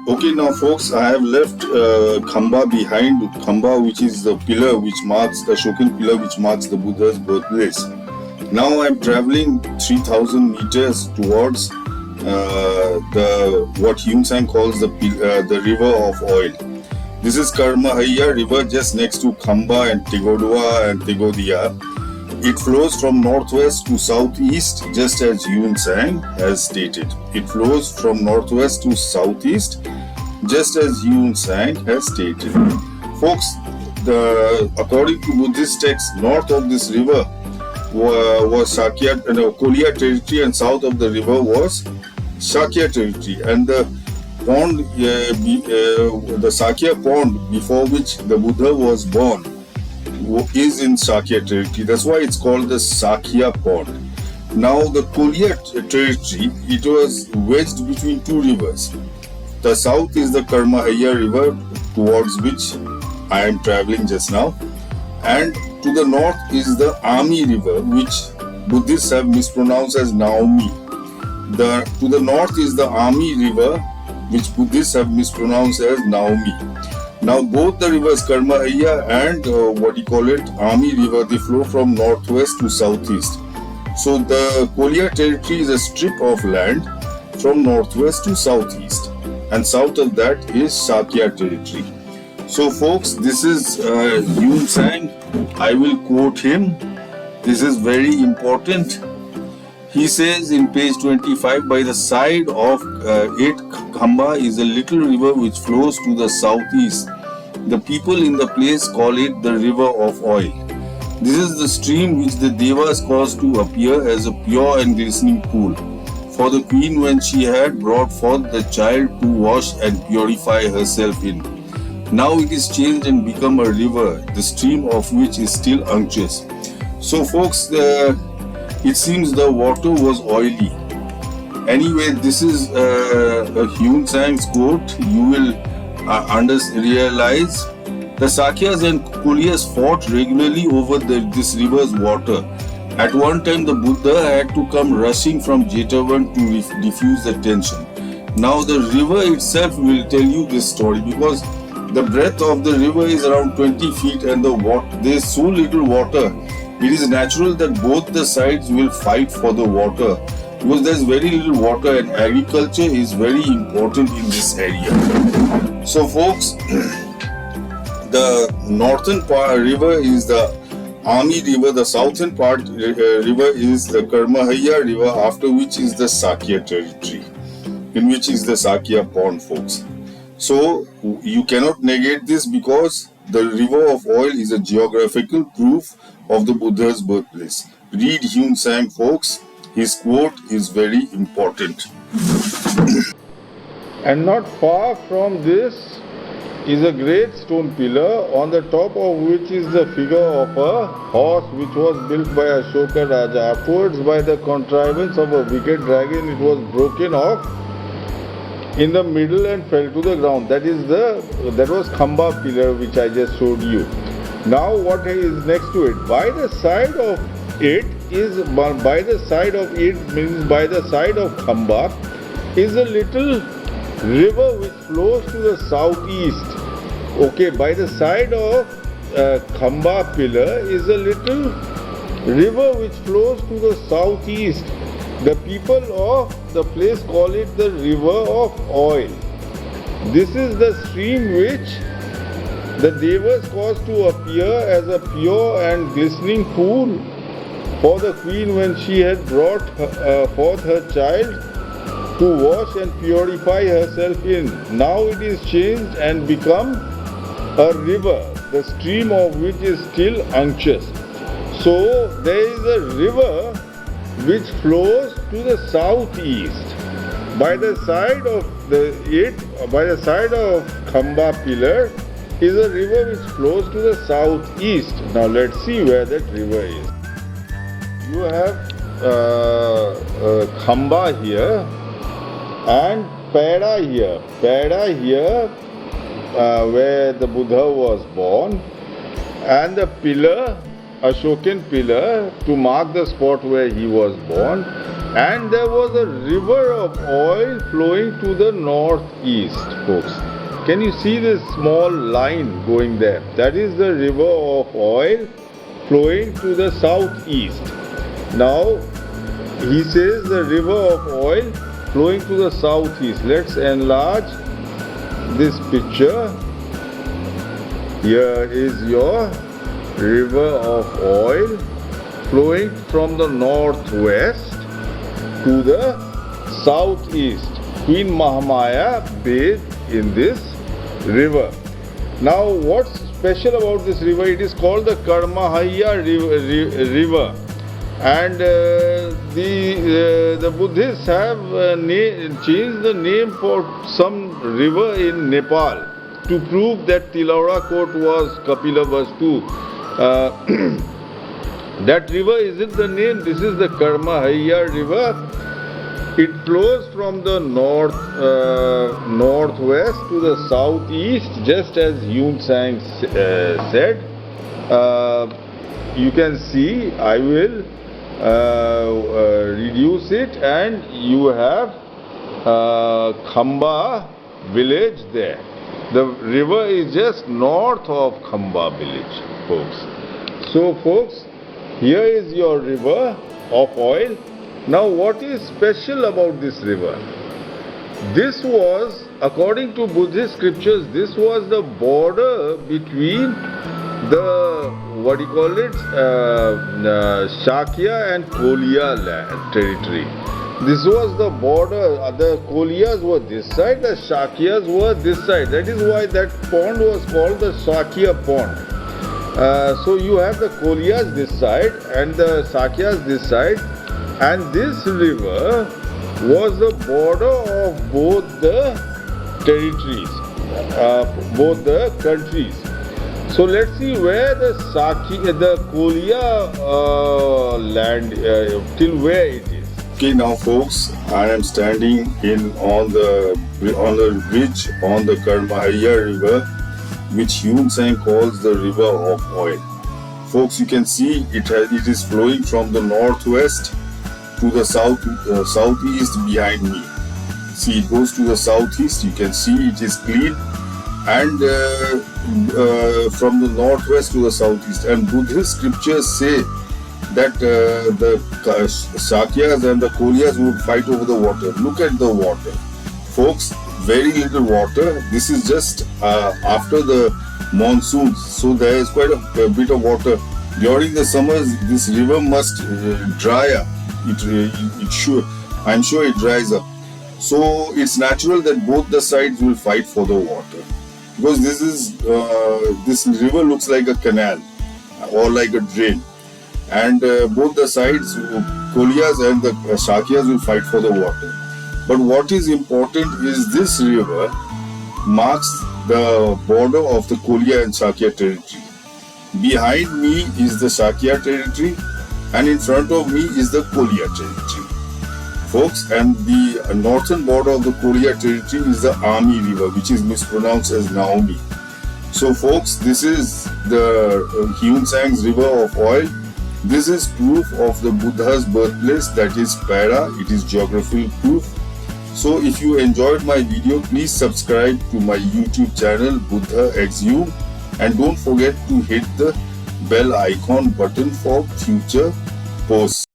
Okay, now folks, I have left Khamba behind. Khamba, which is the pillar which marks the Ashokan pillar which marks the Buddha's birthplace. Now I am traveling 3,000 meters towards what Huen Tsang calls the river of oil. This is Karmahiya river just next to Khamba and Tegoadwa and Khamba. It flows from northwest to southeast, just as Huen Tsang has stated. It flows from northwest to southeast, just as Huen Tsang has stated. Folks, according to Buddhist texts, north of this river was Sakya and Koliya territory, and south of the river was Shakya territory. And the pond, the Sakya pond, before which the Buddha was born, is in Sakya territory. That's why it's called the Sakya Pond. Now the Koliya territory, it was wedged between two rivers. The south is the Karmahiya river, towards which I am traveling just now, and to the north is the Aami river, which Buddhists have mispronounced as Naomi. To the north is the Aami river, which Buddhists have mispronounced as Naomi. Now both the rivers Karmahiya and Aami river, they flow from northwest to southeast. So the Koliya territory is a strip of land from northwest to southeast, and south of that is Sakya territory. So folks, this is Huen Tsang. I will quote him. This is very important. He says in page 25, by the side of it, Khamba is a little river which flows to the southeast. The people in the place call it the river of oil. This is the stream which the Devas caused to appear as a pure and glistening pool for the queen when she had brought forth the child to wash and purify herself in. Now it is changed and become a river, the stream of which is still unctuous. So folks, it seems the water was oily. Anyway, this is a Huen Tsang's quote. You will realize the Sakyas and Koliyas fought regularly over this river's water. At one time, the Buddha had to come rushing from Jetavan to diffuse the tension. Now the river itself will tell you this story, because the breadth of the river is around 20 feet and there is so little water. It is natural that both the sides will fight for the water, because there is very little water and agriculture is very important in this area. So folks, the northern river is the Aami river, the southern river is the Karmahiya river, after which is the Sakya territory, in which is the Sakya Pond, folks. So you cannot negate this, because the river of oil is a geographical proof of the Buddha's birthplace. Read Huen Tsang, folks. His quote is very important. And not far from this is a great stone pillar, on the top of which is the figure of a horse which was built by Ashoka Raja. Afterwards, by the contrivance of a wicked dragon, it was broken off in the middle and fell to the ground. That was Khamba pillar which I just showed you. Now what is next to it? By the side of it means by the side of Khamba is a little river which flows to the southeast. Okay, by the side of Khamba pillar is a little river which flows to the southeast. The people of the place call it the river of oil. This is the stream which the Devas caused to appear as a pure and glistening pool for the queen when she had brought forth her child to wash and purify herself in. Now it is changed and become a river, the stream of which is still unctuous. So there is a river which flows to the southeast. By the side of Khamba pillar is a river which flows to the southeast. Now let's see where that river is. You have Khamba here and Paida here. Paida here, where the Buddha was born, and the pillar, Ashokan pillar, to mark the spot where he was born. And there was a river of oil flowing to the northeast, folks. Can you see this small line going there? That is the river of oil flowing to the southeast. Now, he says the river of oil flowing to the southeast. Let's enlarge this picture. Here is your river of oil flowing from the northwest to the southeast. Queen MahaMaya bathed in this river. Now, what's special about this river? It is called the Karmahiya river, and the Buddhists have changed the name for some river in Nepal to prove that Tilaurakot was Kapilavastu. That river isn't the name. This is the Karmahiya river. It flows from the northwest to the southeast, just as Huen Tsang said. You can see, I will reduce it, and you have Khamba village there. The river is just north of Khamba village, folks. So, folks, here is your river of oil. Now, what is special about this river? This was, according to Buddhist scriptures, this was the border between the, Shakya and Koliya territory. This was the border. The Koliyas were this side, the Shakyas were this side. That is why that pond was called the Sakya Pond. So you have the Koliyas this side and the Sakyas this side, and this river was the border of both the territories, both the countries. So let's see where the Koliya land, till where it is. Okay, now folks, I am standing on the ridge on the Karmahiya river, which Huen Tsang calls the river of oil. Folks, you can see it is flowing from the northwest to the southeast behind me. See, it goes to the southeast. You can see it is clean, and from the northwest to the southeast. And Buddhist scriptures say that the Sakyas and the Koliyas would fight over the water. Look at the water, folks. Very little water. This is just after the monsoons, so there is quite a bit of water. During the summers, this river must dry up. I'm sure it dries up. So it's natural that both the sides will fight for the water, because this river looks like a canal or like a drain, and both the sides, Koliyas and the Shakyas, will fight for the water. But what is important is this river marks the border of the Koliya and Shakya territory. Behind me is the Shakya territory, and in front of me is the Koliya territory, folks. And the northern border of the Koliya territory is the Aami river, which is mispronounced as Naomi. So, folks, this is the Huen Tsang's river of oil. This is proof of the Buddha's birthplace, that is Paida. It is geographical proof. So if you enjoyed my video, please subscribe to my YouTube channel Buddha XU, and don't forget to hit the bell icon button for future posts.